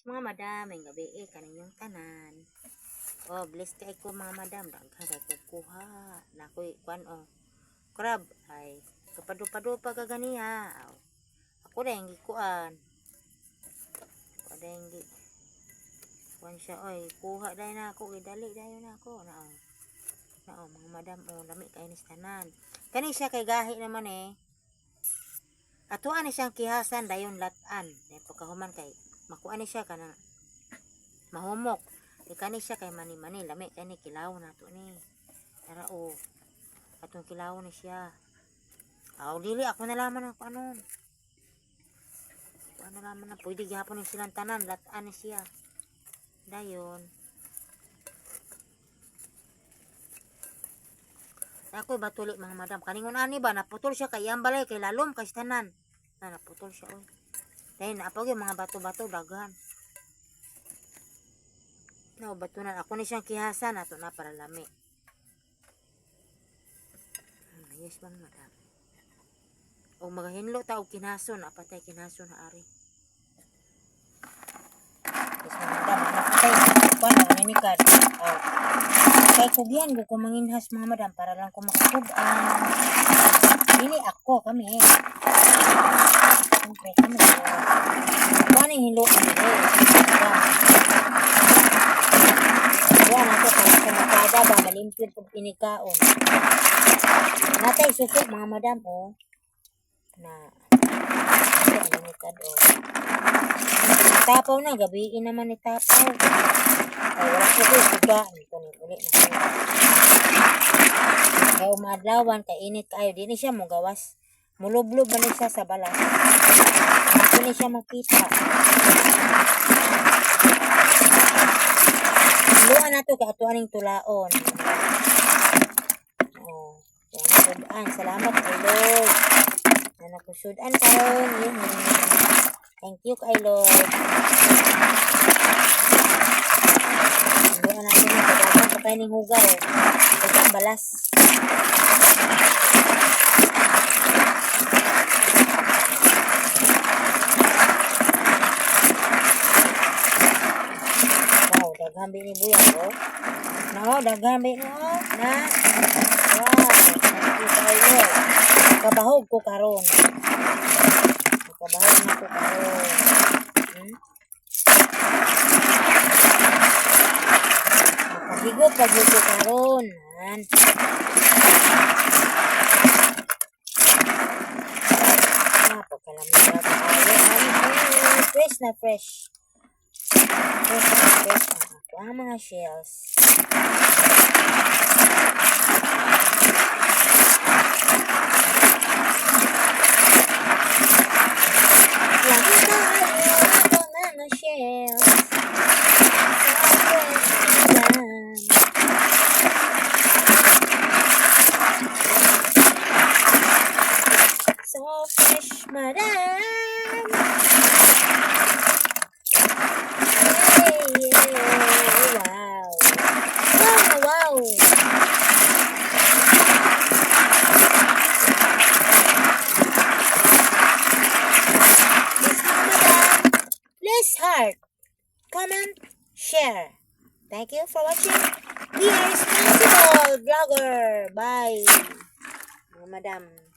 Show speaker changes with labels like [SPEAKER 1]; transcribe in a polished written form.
[SPEAKER 1] Mga madam, may gabi kaninyong tanan. Oh, bless kay ko mga madam, daghan kay ko kuha. Nakoy kuan crab ay kapado-pado pa kaganiya. Ako dahil kuan. Ako dahil kuan siya oy, kuha dahil na ako, idali dahil na ako na mga madam lami kay ni tanan. Kani siya kay gahi naman Atuan ni siyang kihasan dayon latan. Dahil pagkahuman kay makuha ni siya kanang mahumok. Kani siya kay mani-mani. Lami kay ni kilaw na to ni. Tara atong kilaw ni siya. Dili ako nalaman ako ano. Ako nalaman na pwede gihapon ni silang tanan. Latan ni siya. Dayon. Ako'y batulik mga madam. Kaningon ani ba? Naputol siya kay iyang balay. Kay lalom kay tanan. Naputol siya oy. Dahil naapag yung mga bato-bato daghan. Batunan. Ako ni siyang kihasan. Ato na para lami. Yes bang madam. O magahinlo ta og kinason. Apatay kinason na ari. Yes bang madam. Napatay. Paano? Nanikad. Kay kugyan ko manginhas mga madam. Para lang ko makasugan. Dili ako kami. Siyempre kami. Paano yung hilo? Yan ako sa nakada ba malimpyod kung pinikaon. Natay susok mga madam na tapaw na gabiin naman ni tapaw. Wala ko suga nito ni uli na ko. Kaya umadlawan kay init kayo di ni siya mo gawas. Mulublob man siya sa balas. Hindi ni siya makita. Luan na to kaatuan ng tulaon. Sudan. Salamat kay Lord. Nakusudan karon. Thank you kay Lord. Luan na to na kadagan pa kay ning hugaw. Ito balas. Daghan ni buya daghan ni na. Wow, tayo. Kabahog ko karon. Kabahog na ko karon. Makahigot pag ko karon. Pagkalamig na tayo. Fresh na fresh. Ang mga shells. Mga shells. So fresh, madam. Heart, comment, share. Thank you for watching. Be a responsible vlogger. Bye, madam.